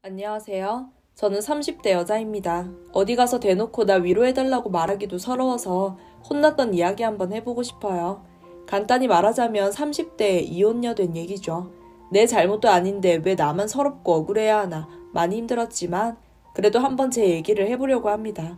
안녕하세요. 저는 30대 여자입니다. 어디 가서 대놓고 나 위로해달라고 말하기도 서러워서 혼났던 이야기 한번 해보고 싶어요. 간단히 말하자면 30대에 이혼녀 된 얘기죠. 내 잘못도 아닌데 왜 나만 서럽고 억울해야 하나 많이 힘들었지만 그래도 한번 제 얘기를 해보려고 합니다.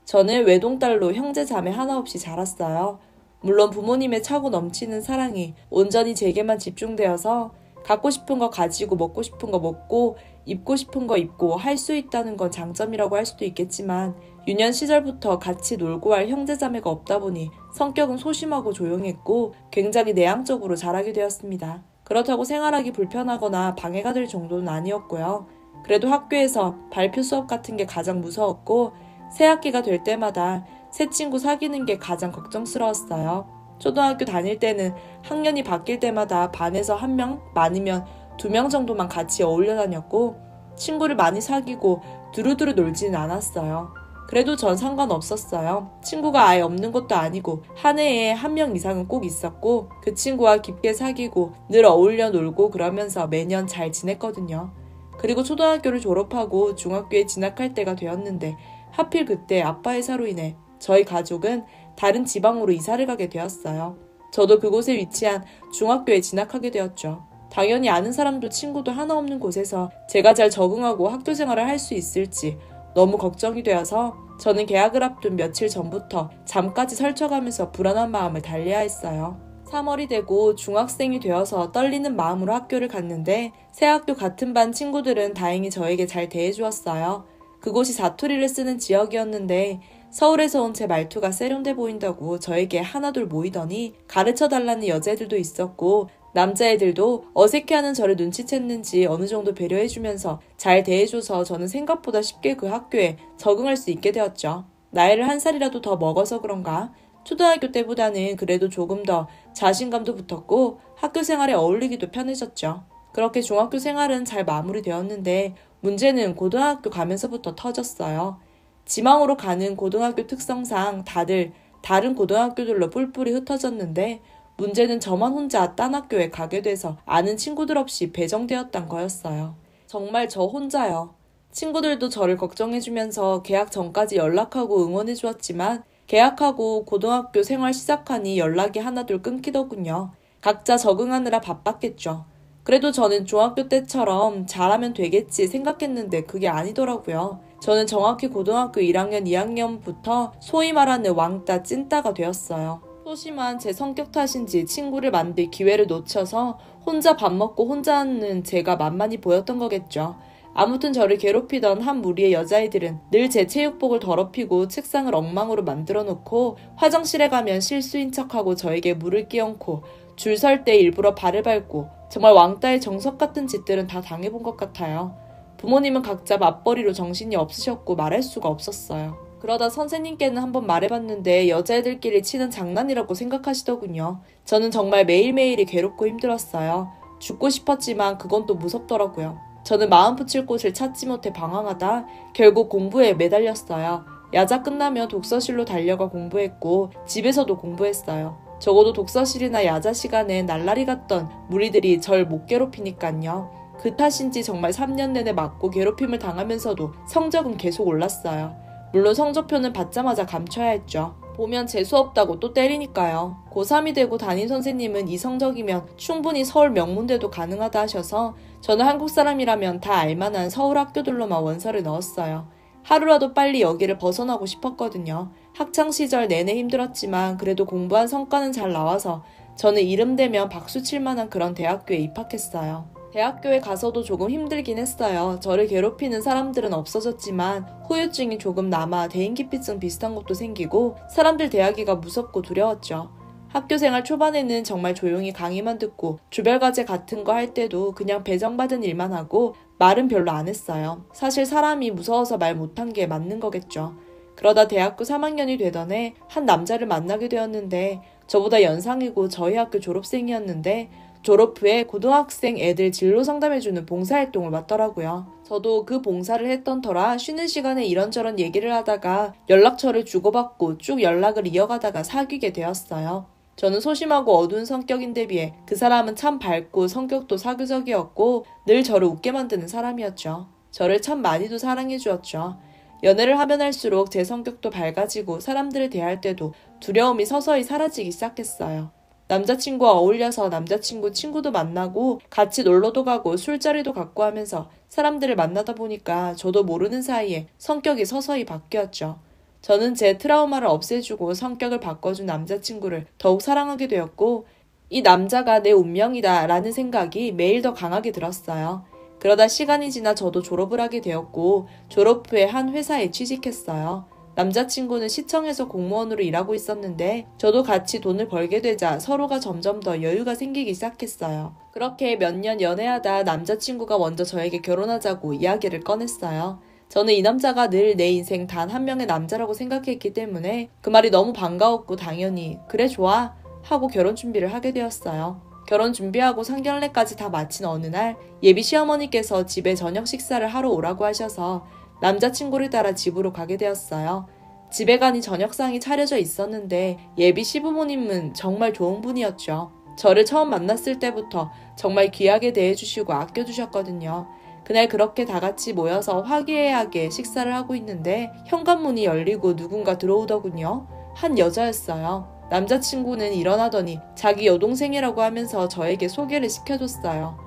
저는 외동딸로 형제 자매 하나 없이 자랐어요. 물론 부모님의 차고 넘치는 사랑이 온전히 제게만 집중되어서 갖고 싶은 거 가지고 먹고 싶은 거 먹고 입고 싶은 거 입고 할 수 있다는 건 장점이라고 할 수도 있겠지만 유년 시절부터 같이 놀고 할 형제자매가 없다 보니 성격은 소심하고 조용했고 굉장히 내향적으로 자라게 되었습니다. 그렇다고 생활하기 불편하거나 방해가 될 정도는 아니었고요. 그래도 학교에서 발표 수업 같은 게 가장 무서웠고 새 학기가 될 때마다 새 친구 사귀는 게 가장 걱정스러웠어요. 초등학교 다닐 때는 학년이 바뀔 때마다 반에서 한 명, 많으면 2명 정도만 같이 어울려 다녔고 친구를 많이 사귀고 두루두루 놀지는 않았어요. 그래도 전 상관없었어요. 친구가 아예 없는 것도 아니고 한 해에 1명 이상은 꼭 있었고 그 친구와 깊게 사귀고 늘 어울려 놀고 그러면서 매년 잘 지냈거든요. 그리고 초등학교를 졸업하고 중학교에 진학할 때가 되었는데 하필 그때 아빠 회사로 인해 저희 가족은 다른 지방으로 이사를 가게 되었어요. 저도 그곳에 위치한 중학교에 진학하게 되었죠. 당연히 아는 사람도 친구도 하나 없는 곳에서 제가 잘 적응하고 학교 생활을 할 수 있을지 너무 걱정이 되어서 저는 개학을 앞둔 며칠 전부터 잠까지 설쳐가면서 불안한 마음을 달래야 했어요. 3월이 되고 중학생이 되어서 떨리는 마음으로 학교를 갔는데 새 학교 같은 반 친구들은 다행히 저에게 잘 대해주었어요. 그곳이 사투리를 쓰는 지역이었는데 서울에서 온 제 말투가 세련돼 보인다고 저에게 하나둘 모이더니 가르쳐달라는 여자애들도 있었고 남자애들도 어색해하는 저를 눈치챘는지 어느 정도 배려해주면서 잘 대해줘서 저는 생각보다 쉽게 그 학교에 적응할 수 있게 되었죠. 나이를 1살이라도 더 먹어서 그런가 초등학교 때보다는 그래도 조금 더 자신감도 붙었고 학교 생활에 어울리기도 편해졌죠. 그렇게 중학교 생활은 잘 마무리되었는데 문제는 고등학교 가면서부터 터졌어요. 지망으로 가는 고등학교 특성상 다들 다른 고등학교들로 뿔뿔이 흩어졌는데 문제는 저만 혼자 딴 학교에 가게 돼서 아는 친구들 없이 배정되었단 거였어요. 정말 저 혼자요. 친구들도 저를 걱정해주면서 개학 전까지 연락하고 응원해주었지만 개학하고 고등학교 생활 시작하니 연락이 하나둘 끊기더군요. 각자 적응하느라 바빴겠죠. 그래도 저는 중학교 때처럼 잘하면 되겠지 생각했는데 그게 아니더라고요. 저는 정확히 고등학교 1학년, 2학년부터 소위 말하는 왕따, 찐따가 되었어요. 소심한 제 성격 탓인지 친구를 만들 기회를 놓쳐서 혼자 밥 먹고 혼자 하는 제가 만만히 보였던 거겠죠. 아무튼 저를 괴롭히던 한 무리의 여자애들은 늘 제 체육복을 더럽히고 책상을 엉망으로 만들어 놓고 화장실에 가면 실수인 척하고 저에게 물을 끼얹고 줄 설 때 일부러 발을 밟고 정말 왕따의 정석 같은 짓들은 다 당해본 것 같아요. 부모님은 각자 맞벌이로 정신이 없으셨고 말할 수가 없었어요. 그러다 선생님께는 한번 말해봤는데 여자애들끼리 치는 장난이라고 생각하시더군요. 저는 정말 매일매일이 괴롭고 힘들었어요. 죽고 싶었지만 그건 또 무섭더라고요. 저는 마음 붙일 곳을 찾지 못해 방황하다 결국 공부에 매달렸어요. 야자 끝나면 독서실로 달려가 공부했고 집에서도 공부했어요. 적어도 독서실이나 야자 시간에 날라리 갔던 무리들이 절 못 괴롭히니깐요. 그 탓인지 정말 3년 내내 맞고 괴롭힘을 당하면서도 성적은 계속 올랐어요. 물론 성적표는 받자마자 감춰야 했죠. 보면 재수없다고 또 때리니까요. 고3이 되고 담임 선생님은 이 성적이면 충분히 서울 명문대도 가능하다 하셔서 저는 한국 사람이라면 다 알만한 서울 학교들로만 원서를 넣었어요. 하루라도 빨리 여기를 벗어나고 싶었거든요. 학창시절 내내 힘들었지만 그래도 공부한 성과는 잘 나와서 저는 이름 대면 박수 칠 만한 그런 대학교에 입학했어요. 대학교에 가서도 조금 힘들긴 했어요. 저를 괴롭히는 사람들은 없어졌지만 후유증이 조금 남아 대인기피증 비슷한 것도 생기고 사람들 대하기가 무섭고 두려웠죠. 학교생활 초반에는 정말 조용히 강의만 듣고 조별과제 같은 거 할 때도 그냥 배정받은 일만 하고 말은 별로 안 했어요. 사실 사람이 무서워서 말 못한 게 맞는 거겠죠. 그러다 대학교 3학년이 되던 해 한 남자를 만나게 되었는데 저보다 연상이고 저희 학교 졸업생이었는데 졸업 후에 고등학생 애들 진로 상담해주는 봉사활동을 맡더라고요. 저도 그 봉사를 했던 터라 쉬는 시간에 이런저런 얘기를 하다가 연락처를 주고받고 쭉 연락을 이어가다가 사귀게 되었어요. 저는 소심하고 어두운 성격인데 비해 그 사람은 참 밝고 성격도 사교적이었고 늘 저를 웃게 만드는 사람이었죠. 저를 참 많이도 사랑해 주었죠. 연애를 하면 할수록 제 성격도 밝아지고 사람들을 대할 때도 두려움이 서서히 사라지기 시작했어요. 남자친구와 어울려서 남자친구 친구도 만나고 같이 놀러도 가고 술자리도 갖고 하면서 사람들을 만나다 보니까 저도 모르는 사이에 성격이 서서히 바뀌었죠. 저는 제 트라우마를 없애주고 성격을 바꿔준 남자친구를 더욱 사랑하게 되었고 이 남자가 내 운명이다 라는 생각이 매일 더 강하게 들었어요. 그러다 시간이 지나 저도 졸업을 하게 되었고 졸업 후에 한 회사에 취직했어요. 남자친구는 시청에서 공무원으로 일하고 있었는데 저도 같이 돈을 벌게 되자 서로가 점점 더 여유가 생기기 시작했어요. 그렇게 몇 년 연애하다 남자친구가 먼저 저에게 결혼하자고 이야기를 꺼냈어요. 저는 이 남자가 늘 내 인생 단 한 명의 남자라고 생각했기 때문에 그 말이 너무 반가웠고 당연히 그래 좋아 하고 결혼 준비를 하게 되었어요. 결혼 준비하고 상견례까지 다 마친 어느 날 예비 시어머니께서 집에 저녁 식사를 하러 오라고 하셔서 남자친구를 따라 집으로 가게 되었어요. 집에 가니 저녁상이 차려져 있었는데 예비 시부모님은 정말 좋은 분이었죠. 저를 처음 만났을 때부터 정말 귀하게 대해주시고 아껴주셨거든요. 그날 그렇게 다 같이 모여서 화기애애하게 식사를 하고 있는데 현관문이 열리고 누군가 들어오더군요. 한 여자였어요. 남자친구는 일어나더니 자기 여동생이라고 하면서 저에게 소개를 시켜줬어요.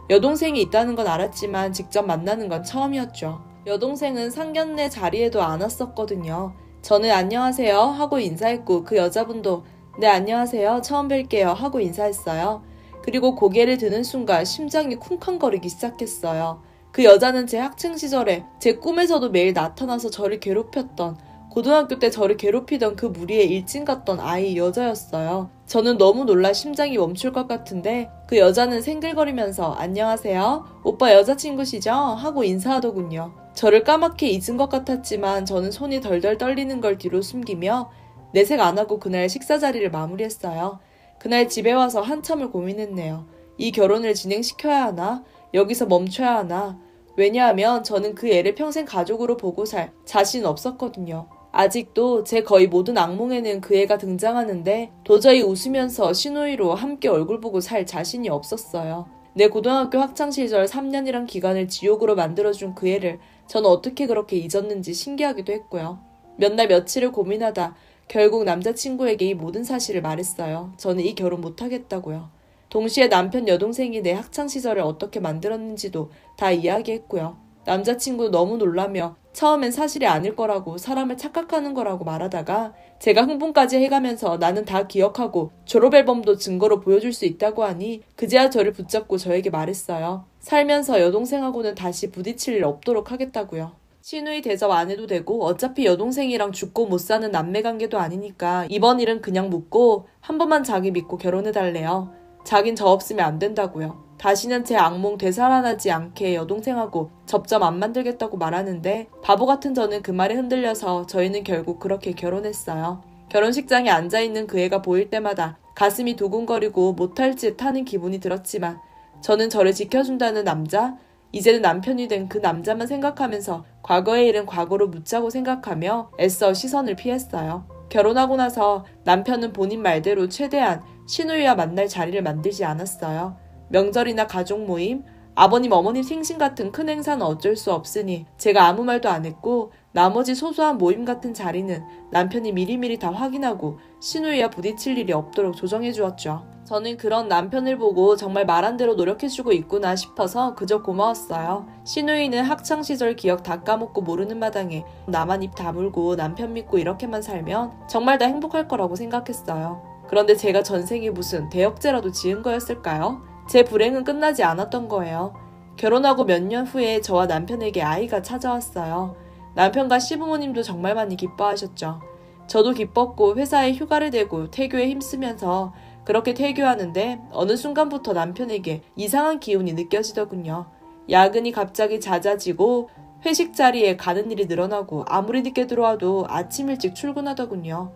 여동생이 있다는 건 알았지만 직접 만나는 건 처음이었죠. 여동생은 상견례 자리에도 안 왔었거든요. 저는 안녕하세요 하고 인사했고 그 여자분도 네 안녕하세요 처음 뵐게요 하고 인사했어요. 그리고 고개를 드는 순간 심장이 쿵쾅거리기 시작했어요. 그 여자는 제 학창시절에 제 꿈에서도 매일 나타나서 저를 괴롭혔던 고등학교 때 저를 괴롭히던 그 무리에 일진 같던 아이 여자였어요. 저는 너무 놀라 심장이 멈출 것 같은데 그 여자는 생글거리면서 안녕하세요 오빠 여자친구시죠? 하고 인사하더군요. 저를 까맣게 잊은 것 같았지만 저는 손이 덜덜 떨리는 걸 뒤로 숨기며 내색 안 하고 그날 식사 자리를 마무리했어요. 그날 집에 와서 한참을 고민했네요. 이 결혼을 진행시켜야 하나? 여기서 멈춰야 하나? 왜냐하면 저는 그 애를 평생 가족으로 보고 살 자신 없었거든요. 아직도 제 거의 모든 악몽에는 그 애가 등장하는데 도저히 웃으면서 시누이로 함께 얼굴 보고 살 자신이 없었어요. 내 고등학교 학창시절 3년이란 기간을 지옥으로 만들어준 그 애를 저는 어떻게 그렇게 잊었는지 신기하기도 했고요. 몇 날 며칠을 고민하다 결국 남자친구에게 이 모든 사실을 말했어요. 저는 이 결혼 못하겠다고요. 동시에 남편 여동생이 내 학창시절을 어떻게 만들었는지도 다 이야기했고요. 남자친구 너무 놀라며 처음엔 사실이 아닐 거라고 사람을 착각하는 거라고 말하다가 제가 흥분까지 해가면서 나는 다 기억하고 졸업앨범도 증거로 보여줄 수 있다고 하니 그제야 저를 붙잡고 저에게 말했어요. 살면서 여동생하고는 다시 부딪힐 일 없도록 하겠다고요. 시누이 대접 안 해도 되고 어차피 여동생이랑 죽고 못 사는 남매관계도 아니니까 이번 일은 그냥 묻고 한 번만 자기 믿고 결혼해달래요. 자긴 저 없으면 안 된다고요. 다시는 제 악몽 되살아나지 않게 여동생하고 접점 안 만들겠다고 말하는데 바보 같은 저는 그 말에 흔들려서 저희는 결국 그렇게 결혼했어요. 결혼식장에 앉아있는 그 애가 보일 때마다 가슴이 두근거리고 못할 짓 하는 기분이 들었지만 저는 저를 지켜준다는 남자, 이제는 남편이 된 그 남자만 생각하면서 과거의 일은 과거로 묻자고 생각하며 애써 시선을 피했어요. 결혼하고 나서 남편은 본인 말대로 최대한 시누이와 만날 자리를 만들지 않았어요. 명절이나 가족 모임, 아버님 어머님 생신 같은 큰 행사는 어쩔 수 없으니 제가 아무 말도 안 했고 나머지 소소한 모임 같은 자리는 남편이 미리미리 다 확인하고 시누이와 부딪힐 일이 없도록 조정해 주었죠. 저는 그런 남편을 보고 정말 말한 대로 노력해주고 있구나 싶어서 그저 고마웠어요. 시누이는 학창시절 기억 다 까먹고 모르는 마당에 나만 입 다물고 남편 믿고 이렇게만 살면 정말 다 행복할 거라고 생각했어요. 그런데 제가 전생에 무슨 대역죄라도 지은 거였을까요? 제 불행은 끝나지 않았던 거예요. 결혼하고 몇 년 후에 저와 남편에게 아이가 찾아왔어요. 남편과 시부모님도 정말 많이 기뻐하셨죠. 저도 기뻤고 회사에 휴가를 내고 태교에 힘쓰면서 그렇게 태교하는데 어느 순간부터 남편에게 이상한 기운이 느껴지더군요. 야근이 갑자기 잦아지고 회식 자리에 가는 일이 늘어나고 아무리 늦게 들어와도 아침 일찍 출근하더군요.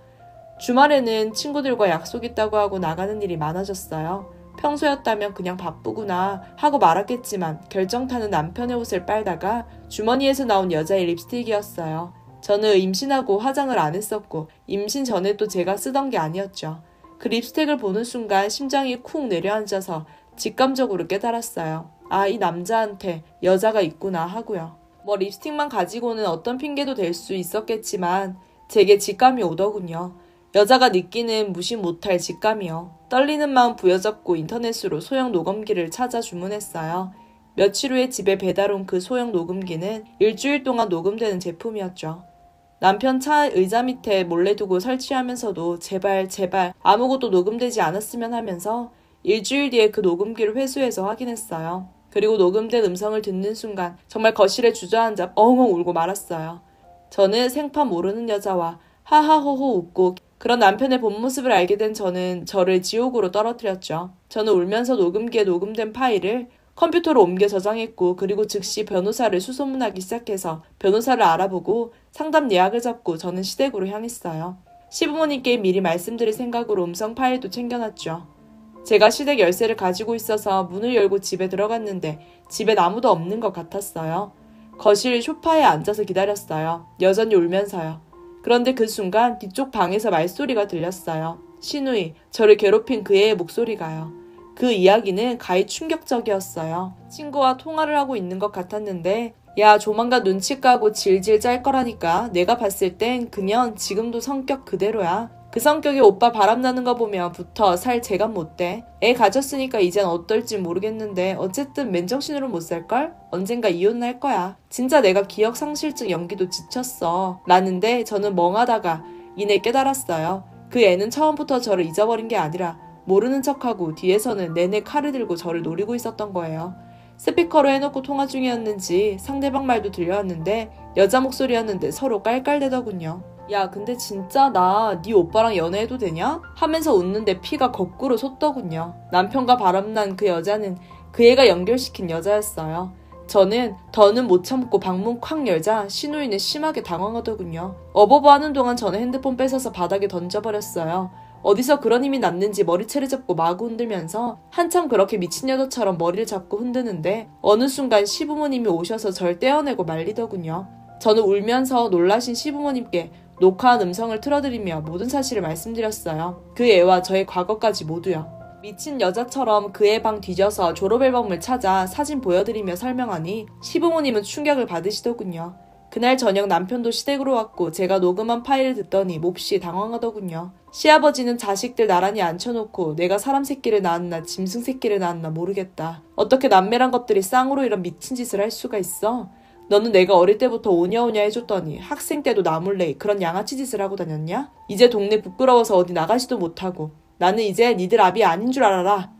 주말에는 친구들과 약속 있다고 하고 나가는 일이 많아졌어요. 평소였다면 그냥 바쁘구나 하고 말았겠지만 결정타는 남편의 옷을 빨다가 주머니에서 나온 여자의 립스틱이었어요. 저는 임신하고 화장을 안 했었고 임신 전에 또 제가 쓰던 게 아니었죠. 그 립스틱을 보는 순간 심장이 쿵 내려앉아서 직감적으로 깨달았어요. 아, 이 남자한테 여자가 있구나 하고요. 뭐 립스틱만 가지고는 어떤 핑계도 댈 수 있었겠지만 제게 직감이 오더군요. 여자가 느끼는 무시 못할 직감이요. 떨리는 마음 부여잡고 인터넷으로 소형 녹음기를 찾아 주문했어요. 며칠 후에 집에 배달 온 그 소형 녹음기는 일주일 동안 녹음되는 제품이었죠. 남편 차 의자 밑에 몰래 두고 설치하면서도 제발 아무것도 녹음되지 않았으면 하면서 일주일 뒤에 그 녹음기를 회수해서 확인했어요. 그리고 녹음된 음성을 듣는 순간 정말 거실에 주저앉아 엉엉 울고 말았어요. 저는 생판 모르는 여자와 하하호호 웃고 그런 남편의 본 모습을 알게 된 저는 저를 지옥으로 떨어뜨렸죠. 저는 울면서 녹음기에 녹음된 파일을 컴퓨터로 옮겨 저장했고 그리고 즉시 변호사를 수소문하기 시작해서 변호사를 알아보고 상담 예약을 잡고 저는 시댁으로 향했어요. 시부모님께 미리 말씀드릴 생각으로 음성 파일도 챙겨놨죠. 제가 시댁 열쇠를 가지고 있어서 문을 열고 집에 들어갔는데 집엔 아무도 없는 것 같았어요. 거실 소파에 앉아서 기다렸어요. 여전히 울면서요. 그런데 그 순간 뒤쪽 방에서 말소리가 들렸어요. 시누이, 저를 괴롭힌 그 애의 목소리가요. 그 이야기는 가히 충격적이었어요. 친구와 통화를 하고 있는 것 같았는데 야, 조만간 눈치 까고 질질 짤 거라니까. 내가 봤을 땐 그년 지금도 성격 그대로야. 그 성격에 오빠 바람나는 거 보면 부터 살 재간 못 돼. 애 가졌으니까 이젠 어떨지 모르겠는데 어쨌든 맨정신으로 못 살걸? 언젠가 이혼할 거야. 진짜 내가 기억상실증 연기도 지쳤어. 라는데 저는 멍하다가 이내 깨달았어요. 그 애는 처음부터 저를 잊어버린 게 아니라 모르는 척하고 뒤에서는 내내 칼을 들고 저를 노리고 있었던 거예요. 스피커로 해놓고 통화 중이었는지 상대방 말도 들려왔는데 여자 목소리였는데 서로 깔깔대더군요. 야, 근데 진짜 나 네 오빠랑 연애해도 되냐? 하면서 웃는데 피가 거꾸로 솟더군요. 남편과 바람난 그 여자는 그 애가 연결시킨 여자였어요. 저는 더는 못 참고 방문 콱 열자 시누이는 심하게 당황하더군요. 어버버 하는 동안 저는 핸드폰 뺏어서 바닥에 던져버렸어요. 어디서 그런 힘이 났는지 머리채를 잡고 마구 흔들면서 한참 그렇게 미친 여자처럼 머리를 잡고 흔드는데 어느 순간 시부모님이 오셔서 절 떼어내고 말리더군요. 저는 울면서 놀라신 시부모님께 녹화한 음성을 틀어드리며 모든 사실을 말씀드렸어요. 그 애와 저의 과거까지 모두요. 미친 여자처럼 그 애 방 뒤져서 졸업앨범을 찾아 사진 보여드리며 설명하니 시부모님은 충격을 받으시더군요. 그날 저녁 남편도 시댁으로 왔고 제가 녹음한 파일을 듣더니 몹시 당황하더군요. 시아버지는 자식들 나란히 앉혀놓고 내가 사람 새끼를 낳았나 짐승 새끼를 낳았나 모르겠다. 어떻게 남매란 것들이 쌍으로 이런 미친 짓을 할 수가 있어? 너는 내가 어릴 때부터 오냐오냐 해줬더니 학생 때도 나 몰래 그런 양아치 짓을 하고 다녔냐? 이제 동네 부끄러워서 어디 나가지도 못하고 나는 이제 니들 아비 아닌 줄 알아라.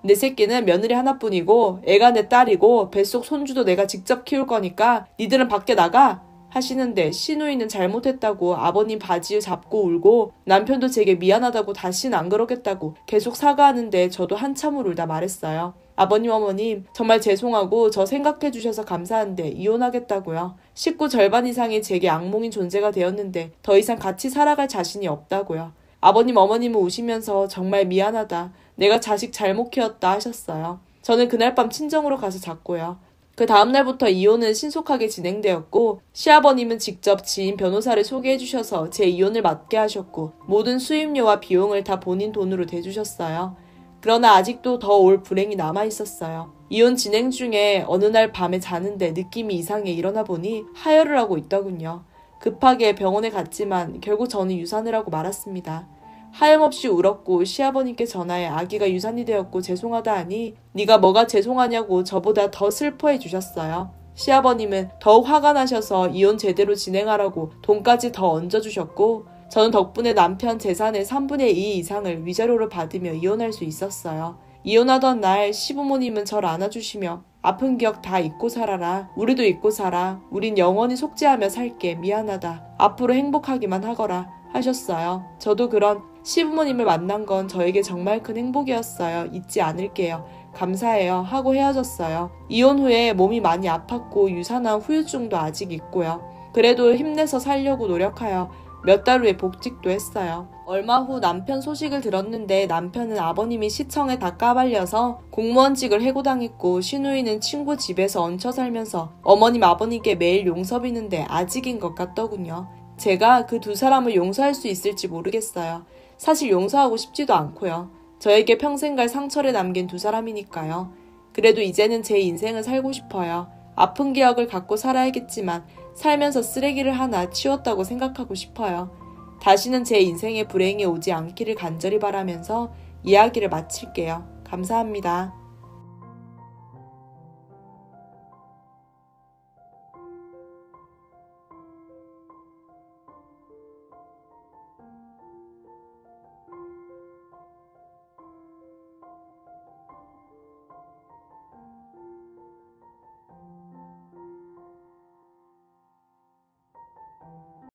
내 새끼는 며느리 하나뿐이고 애가 내 딸이고 뱃속 손주도 내가 직접 키울 거니까 니들은 밖에 나가 하시는데 시누이는 잘못했다고 아버님 바지 잡고 울고 남편도 제게 미안하다고 다시는 안 그러겠다고 계속 사과하는데 저도 한참을 울다 말했어요. 아버님 어머님 정말 죄송하고 저 생각해 주셔서 감사한데 이혼하겠다고요. 식구 절반 이상이 제게 악몽인 존재가 되었는데 더 이상 같이 살아갈 자신이 없다고요. 아버님 어머님은 우시면서 정말 미안하다. 내가 자식 잘못 키웠다 하셨어요. 저는 그날 밤 친정으로 가서 잤고요. 그 다음날부터 이혼은 신속하게 진행되었고 시아버님은 직접 지인 변호사를 소개해 주셔서 제 이혼을 맡게 하셨고 모든 수임료와 비용을 다 본인 돈으로 대주셨어요. 그러나 아직도 더 올 불행이 남아있었어요. 이혼 진행 중에 어느 날 밤에 자는데 느낌이 이상해 일어나 보니 하혈을 하고 있더군요. 급하게 병원에 갔지만 결국 저는 유산을 하고 말았습니다. 하염없이 울었고 시아버님께 전화해 아기가 유산이 되었고 죄송하다 하니 네가 뭐가 죄송하냐고 저보다 더 슬퍼해 주셨어요. 시아버님은 더욱 화가 나셔서 이혼 제대로 진행하라고 돈까지 더 얹어주셨고 저는 덕분에 남편 재산의 3분의 2 이상을 위자료로 받으며 이혼할 수 있었어요. 이혼하던 날 시부모님은 절 안아주시며 아픈 기억 다 잊고 살아라. 우리도 잊고 살아. 우린 영원히 속죄하며 살게. 미안하다. 앞으로 행복하기만 하거라 하셨어요. 저도 그런 시부모님을 만난 건 저에게 정말 큰 행복이었어요. 잊지 않을게요. 감사해요. 하고 헤어졌어요. 이혼 후에 몸이 많이 아팠고 유산한 후유증도 아직 있고요. 그래도 힘내서 살려고 노력하여 몇 달 후에 복직도 했어요. 얼마 후 남편 소식을 들었는데 남편은 아버님이 시청에 다 까발려서 공무원직을 해고당했고 시누이는 친구 집에서 얹혀 살면서 어머님 아버님께 매일 용서 비는데 아직인 것 같더군요. 제가 그 두 사람을 용서할 수 있을지 모르겠어요. 사실 용서하고 싶지도 않고요. 저에게 평생 갈 상처를 남긴 두 사람이니까요. 그래도 이제는 제 인생을 살고 싶어요. 아픈 기억을 갖고 살아야겠지만 살면서 쓰레기를 하나 치웠다고 생각하고 싶어요. 다시는 제 인생에 불행이 오지 않기를 간절히 바라면서 이야기를 마칠게요. 감사합니다.